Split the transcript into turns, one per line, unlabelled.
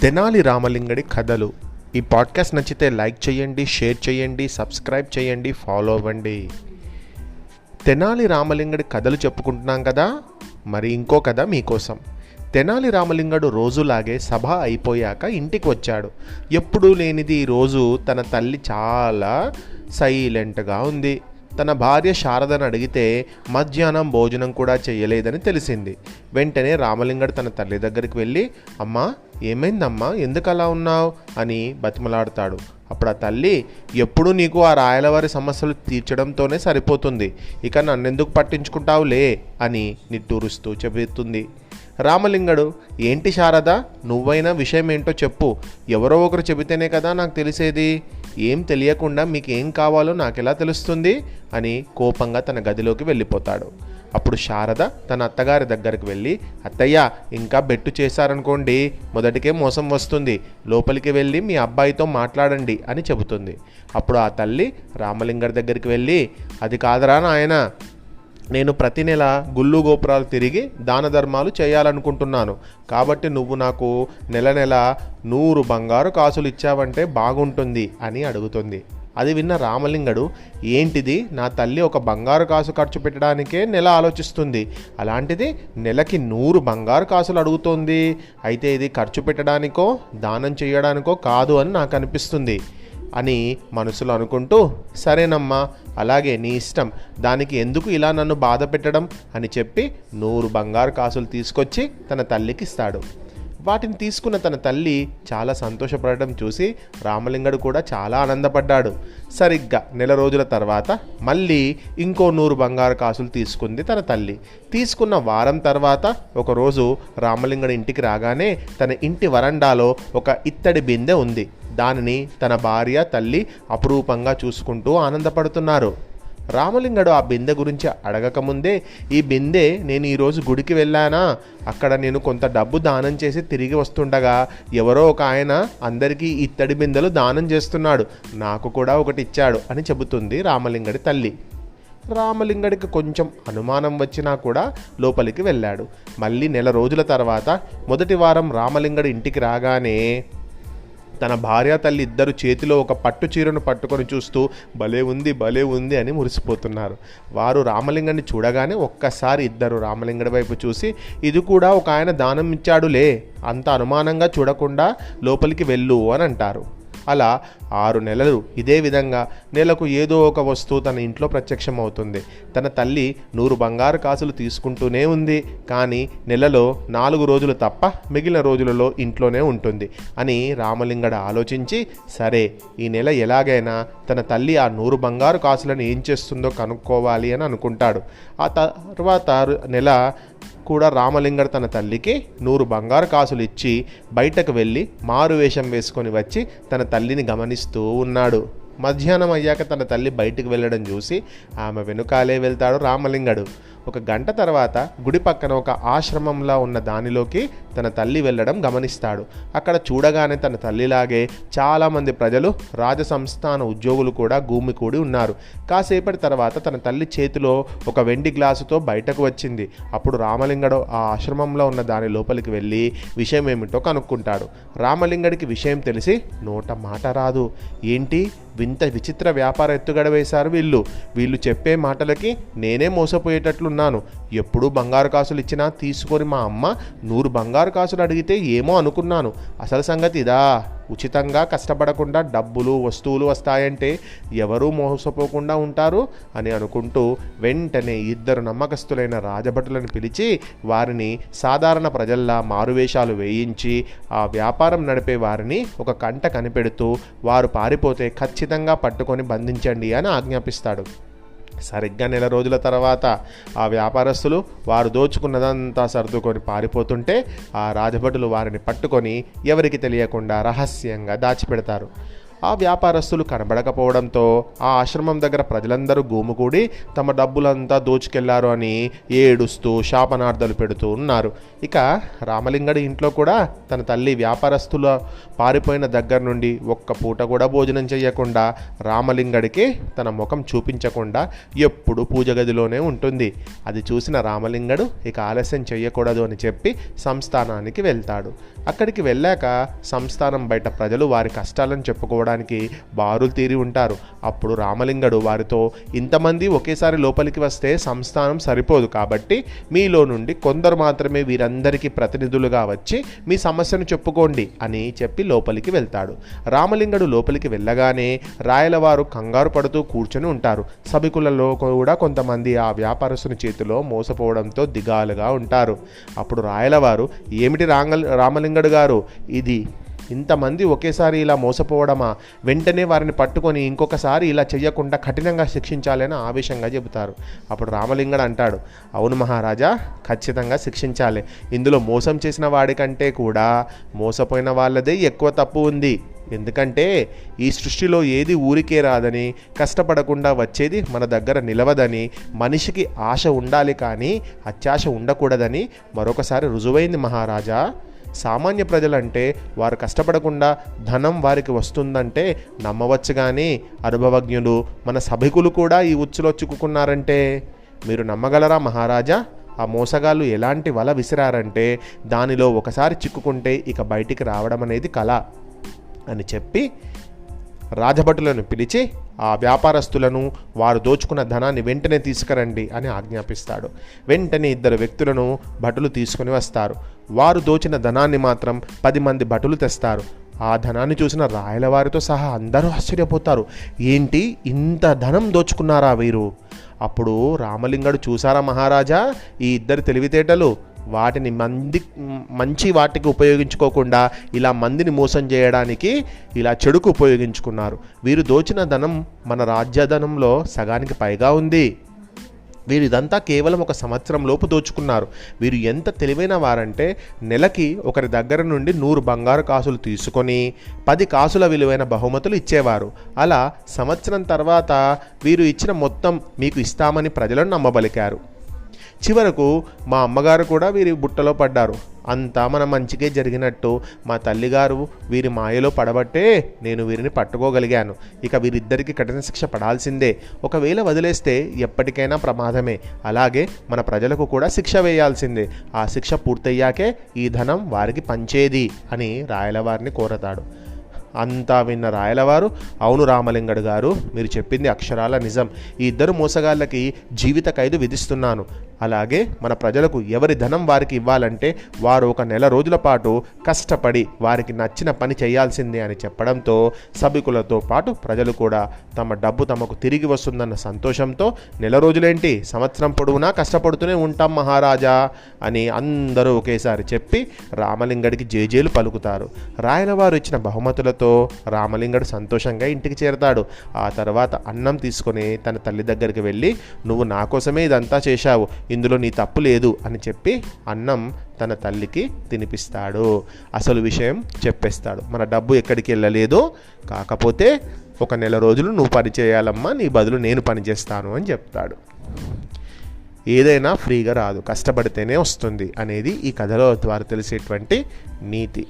తెనాలి రామలింగడి కథలు. ఈ పాడ్కాస్ట్ నచ్చితే లైక్ చేయండి, షేర్ చేయండి, సబ్స్క్రైబ్ చేయండి, ఫాలో అవ్వండి. తెనాలి రామలింగడి కథలు చెప్పుకుంటున్నాం కదా, మరి ఇంకో కథ మీకోసం. తెనాలి రామలింగడు రోజులాగే సభ అయిపోయాక ఇంటికి వచ్చాడు. ఎప్పుడూ లేనిది ఈరోజు తన తల్లి చాలా సైలెంట్గా ఉంది. తన భార్య శారదను అడిగితే మధ్యాహ్నం భోజనం కూడా చేయలేదని తెలిసింది. వెంటనే రామలింగడు తన తల్లి దగ్గరికి వెళ్ళి, అమ్మా ఏమైందమ్మా, ఎందుకు అలా ఉన్నావు అని బతిమలాడతాడు. అప్పుడు ఆ తల్లి, ఎప్పుడూ నీకు ఆ రాయలవారి సమస్యలు తీర్చడంతోనే సరిపోతుంది, ఇక నన్నెందుకు పట్టించుకుంటావులే అని నిట్టూరుస్తూ చెబుతుంది. రామలింగడు, ఏంటి శారద, నువ్వైనా విషయం ఏంటో చెప్పు, ఎవరో ఒకరు చెబితేనే కదా నాకు తెలిసేది, ఏం తెలియకుండా మీకేం కావాలో నాకెలా తెలుస్తుంది అని కోపంగా తన గదిలోకి వెళ్ళిపోతాడు. అప్పుడు శారద తన అత్తగారి దగ్గరికి వెళ్ళి, అత్తయ్య ఇంకా బెట్టు చేశారనుకోండి, మొదటికే మోసం వస్తుంది, లోపలికి వెళ్ళి మీ అబ్బాయితో మాట్లాడండి అని చెబుతుంది. అప్పుడు ఆ తల్లి రామలింగడి దగ్గరికి వెళ్ళి, అది కాదరా నాయన, నేను ప్రతి నెల గుళ్ళు గోపురాలు తిరిగి దాన ధర్మాలు చేయాలనుకుంటున్నాను, కాబట్టి నువ్వు నాకు నెల 100 బంగారు కాసులు ఇచ్చావంటే బాగుంటుంది అని అడుగుతుంది. అది విన్న రామలింగడు, ఏంటిది, నా తల్లి ఒక బంగారు కాసు ఖర్చు పెట్టడానికే నెల ఆలోచిస్తుంది, అలాంటిది నెలకి 100 బంగారు కాసులు అడుగుతోంది, అయితే ఇది ఖర్చు పెట్టడానికో దానం చేయడానికో కాదు అని నాకు అనిపిస్తుంది అని మనసులో అనుకుంటూ, సరేనమ్మా, అలాగే నీ ఇష్టం, దానికి ఎందుకు ఇలా నన్ను బాధ పెట్టడం అని చెప్పి 100 బంగారు కాసులు తీసుకొచ్చి తన తల్లికి ఇస్తాడు. వాటిని తీసుకున్న తన తల్లి చాలా సంతోషపడడం చూసి రామలింగడు కూడా చాలా ఆనందపడ్డాడు. సరిగ్గా నెల రోజుల తర్వాత మళ్ళీ ఇంకో 100 బంగారు కాసులు తీసుకుంది తన తల్లి. తీసుకున్న వారం తర్వాత ఒకరోజు రామలింగడు ఇంటికి రాగానే తన ఇంటి వరండాలో ఒక ఇత్తడి బిందె ఉంది. దానిని తన భార్య తల్లి అపురూపంగా చూసుకుంటూ ఆనందపడుతున్నారు. రామలింగడు ఆ బిందె గురించి అడగకముందే, ఈ బిందె నేను ఈరోజు గుడికి వెళ్ళానా, అక్కడ నేను కొంత డబ్బు దానం చేసి తిరిగి వస్తుండగా ఎవరో ఒక ఆయన అందరికీ ఇత్తడి బిందెలు దానం చేస్తున్నాడు, నాకు కూడా ఒకటి ఇచ్చాడు అని చెబుతుంది రామలింగడి తల్లి. రామలింగడికి కొంచెం అనుమానం వచ్చినా కూడా లోపలికి వెళ్ళాడు. మళ్ళీ నెల రోజుల తర్వాత మొదటి వారం రామలింగడి ఇంటికి రాగానే తన భార్య తల్లి ఇద్దరు చేతిలో ఒక పట్టు చీరను పట్టుకొని చూస్తూ భలే ఉంది అని మురిసిపోతున్నారు. వారు రామలింగడిని చూడగానే ఒక్కసారి ఇద్దరు రామలింగడి వైపు చూసి, ఇది కూడా ఒక ఆయన దానం ఇచ్చాడులే, అంత అనుమానంగా చూడకుండా లోపలికి వెళ్ళు అని అంటారు. అలా 6 నెలలు ఇదే విధంగా నెలకు ఏదో ఒక వస్తువు తన ఇంట్లో ప్రత్యక్షమవుతుంది. తన తల్లి 100 బంగారు కాసులు తీసుకుంటూనే ఉంది, కానీ నెలలో 4 రోజులు తప్ప మిగిలిన రోజులలో ఇంట్లోనే ఉంటుంది అని రామలింగడు ఆలోచించి, సరే ఈ నెల ఎలాగైనా తన తల్లి ఆ 100 బంగారు కాసులను ఏం చేస్తుందో కనుక్కోవాలి అని అనుకుంటాడు. ఆ తర్వాత నెల కూడా రామలింగడు తన తల్లికి 100 బంగారు కాసులు ఇచ్చి బయటకు వెళ్ళి మారువేషం వేసుకొని వచ్చి తన తల్లిని గమనిస్తూ ఉన్నాడు. మధ్యాహ్నం అయ్యాక తన తల్లి బయటికి వెళ్ళడం చూసి ఆమె వెనుకాలే వెళ్తాడు రామలింగడు. 1 గంట తర్వాత గుడి పక్కన ఒక ఆశ్రమంలా ఉన్న దానిలోకి తన తల్లి వెళ్ళడం గమనిస్తాడు. అక్కడ చూడగానే తన తల్లిలాగే చాలామంది ప్రజలు, రాజసంస్థాన ఉద్యోగులు కూడా గుమికూడి ఉన్నారు. కాసేపటి తర్వాత తన తల్లి చేతిలో ఒక వెండి గ్లాసుతో బయటకు వచ్చింది. అప్పుడు రామలింగడు ఆ ఆశ్రమంలో ఉన్న దాని లోపలికి వెళ్ళి విషయం ఏమిటో కనుక్కుంటాడు. రామలింగడికి విషయం తెలిసి నోట మాట రాదు. ఏంటి, వింత విచిత్ర వ్యాపార ఎత్తుగడ వేశారు వీళ్ళు చెప్పే మాటలకి నేనే మోసపోయేటట్లున్నాను. ఎప్పుడూ బంగారు కాసులు ఇచ్చినా తీసుకొని మా అమ్మ 100 బంగారు కాసులు అడిగితే ఏమో అనుకున్నాను, అసలు సంగతి ఇదా, ఉచితంగా కష్టపడకుండా డబ్బులు వస్తువులు వస్తాయంటే ఎవరూ మోసపోకుండా ఉంటారు అని అనుకుంటూ వెంటనే 2 నమ్మకస్తులైన రాజభటులను పిలిచి వారిని సాధారణ ప్రజల్లా మారువేషాలు వేయించి ఆ వ్యాపారం నడిపే వారిని ఒక కంట కనిపెడుతూ వారు పారిపోతే ఖచ్చితంగా పట్టుకొని బంధించండి అని ఆజ్ఞాపిస్తాడు. సరిగ్గా నెల రోజుల తర్వాత ఆ వ్యాపారస్తులు వారు దోచుకున్నదంతా సర్దుకొని పారిపోతుంటే ఆ రాజభటులు వారిని పట్టుకొని ఎవరికి తెలియకుండా రహస్యంగా దాచిపెడతారు. ఆ వ్యాపారస్తులు కనబడకపోవడంతో ఆ ఆశ్రమం దగ్గర ప్రజలందరూ గుమికూడి తమ డబ్బులంతా దోచుకెళ్లారు అని ఏడుస్తూ శాపనార్థాలు పెడుతూ ఉన్నారు. ఇక రామలింగడి ఇంట్లో కూడా తన తల్లి వ్యాపారస్తుల పారిపోయిన దగ్గర నుండి ఒక్క పూట కూడా భోజనం చేయకుండా రామలింగడికి తన ముఖం చూపించకుండా ఎప్పుడు పూజ గదిలోనే ఉంటుంది. అది చూసిన రామలింగడు ఇక ఆలస్యం చేయకూడదు అని చెప్పి సంస్థానానికి వెళ్తాడు. అక్కడికి వెళ్ళాక సంస్థానం బయట ప్రజలు వారి కష్టాలను చెప్పుకోవడానికి బారులు తీరి ఉంటారు. అప్పుడు రామలింగడు వారితో, ఇంతమంది ఒకేసారి లోపలికి వస్తే సంస్థానం సరిపోదు, కాబట్టి మీలో నుండి కొందరు మాత్రమే వీరందరికీ ప్రతినిధులుగా వచ్చి మీ సమస్యను చెప్పుకోండి అని చెప్పి లోపలికి వెళ్తాడు. రామలింగడు లోపలికి వెళ్ళగానే రాయలవారు కంగారు పడుతూ కూర్చొని ఉంటారు. సభికులలో కూడా కొంతమంది ఆ వ్యాపారస్తుని చేతిలో మోసపోవడంతో దిగాలుగా ఉంటారు. అప్పుడు రాయలవారు, ఏమిటి రామలింగడు గారు, ఇది ఇంతమంది ఒకేసారి ఇలా మోసపోవడమా? వెంటనే వారిని పట్టుకొని ఇంకొకసారి ఇలా చెయ్యకుండా కఠినంగా శిక్షించాలని ఆవేశంగా చెబుతారు. అప్పుడు రామలింగడు అంటాడు, అవును మహారాజా, ఖచ్చితంగా శిక్షించాలి. ఇందులో మోసం చేసిన వాడికంటే కూడా మోసపోయిన వాళ్ళదే ఎక్కువ తప్పు ఉంది. ఎందుకంటే ఈ సృష్టిలో ఏది ఊరికే రాదని, కష్టపడకుండా వచ్చేది మన దగ్గర నిలవదని, మనిషికి ఆశ ఉండాలి కానీ అత్యాశ ఉండకూడదని మరొకసారి రుజువైంది మహారాజా. సామాన్య ప్రజలంటే వారు కష్టపడకుండా ధనం వారికి వస్తుందంటే నమ్మవచ్చు, కానీ అనుభవజ్ఞులు మన సభికులు కూడా ఈ ఉచ్చులో చిక్కుకున్నారంటే మీరు నమ్మగలరా మహారాజా? ఆ మోసగాళ్ళు ఎలాంటి వల విసిరారంటే దానిలో ఒకసారి చిక్కుకుంటే ఇక బయటికి రావడం అనేది కళ అని చెప్పి రాజభటులను పిలిచి ఆ వ్యాపారస్తులను వారు దోచుకున్న ధనాన్ని వెంటనే తీసుకురండి అని ఆజ్ఞాపిస్తాడు. వెంటనే 2 వ్యక్తులను భటులు తీసుకుని వస్తారు. వారు దోచిన ధనాన్ని మాత్రం 10 మంది భటులు తెస్తారు. ఆ ధనాన్ని చూసిన రాయలవారితో సహా అందరూ ఆశ్చర్యపోతారు. ఏంటి, ఇంత ధనం దోచుకున్నారా వీరు? అప్పుడు రామలింగడు, చూసారా మహారాజా, ఈ 2 తెలివితేటలు, వాటిని మంచి వాటికి ఉపయోగించుకోకుండా ఇలా మందిని మోసం చేయడానికి ఇలా చెడుకు ఉపయోగించుకున్నారు. వీరు దోచిన ధనం మన రాజ్యధనంలో సగానికి పైగా ఉంది. వీరు ఇదంతా కేవలం 1 సంవత్సరం లోపు దోచుకున్నారు. వీరు ఎంత తెలివైన వారంటే నెలకి ఒకరి దగ్గర నుండి 100 బంగారు కాసులు తీసుకొని 10 కాసుల విలువైన బహుమతులు ఇచ్చేవారు. అలా సంవత్సరం తర్వాత వీరు ఇచ్చిన మొత్తం మీకు ఇస్తామని ప్రజలను నమ్మబలికారు. చివరకు మా అమ్మగారు కూడా వీరి బుట్టలో పడ్డారు. అంతా మన మంచికే జరిగినట్టు మా తల్లిగారు వీరి మాయలో పడబట్టే నేను వీరిని పట్టుకోగలిగాను. ఇక వీరిద్దరికీ కఠిన శిక్ష పడాల్సిందే. ఒకవేళ వదిలేస్తే ఎప్పటికైనా ప్రమాదమే. అలాగే మన ప్రజలకు కూడా శిక్ష వేయాల్సిందే. ఆ శిక్ష పూర్తయ్యాకే ఈ ధనం వారికి పంచేది అని రాయలవారిని కోరతాడు. అంతా విన్న రాయలవారు, అవును రామలింగడు గారు, మీరు చెప్పింది అక్షరాల నిజం. ఈ 2 మోసగాళ్ళకి జీవిత ఖైదు విధిస్తున్నాను. అలాగే మన ప్రజలకు ఎవరి ధనం వారికి ఇవ్వాలంటే వారు 1 నెల రోజుల పాటు కష్టపడి వారికి నచ్చిన పని చేయాల్సిందే అని చెప్పడంతో సభికులతో పాటు ప్రజలు కూడా తమ డబ్బు తమకు తిరిగి వస్తుందన్న సంతోషంతో, నెల రోజులేంటి, సంవత్సరం పొడవునా కష్టపడుతూనే ఉంటాం మహారాజా అని అందరూ ఒకేసారి చెప్పి రామలింగడికి జేజేలు పలుకుతారు. రాయలవారు ఇచ్చిన బహుమతులతో రామలింగడు సంతోషంగా ఇంటికి చేరతాడు. ఆ తర్వాత అన్నం తీసుకొని తన తల్లి దగ్గరికి వెళ్ళి, నువ్వు నా కోసమే ఇదంతా చేశావు, ఇందులో నీ తప్పు లేదు అని చెప్పి అన్నం తన తల్లికి తినిపిస్తాడు. అసలు విషయం చెప్పేస్తాడు. మన డబ్బు ఎక్కడికి వెళ్ళలేదు, కాకపోతే 1 నెల రోజులు నువ్వు పని చేయాలమ్మా, నీ బదులు నేను పని చేస్తాను అని చెప్తాడు. ఏదైనా ఫ్రీగా రాదు, కష్టపడితేనే వస్తుంది అనేది ఈ కథలో ద్వారా తెలిసేటువంటి నీతి.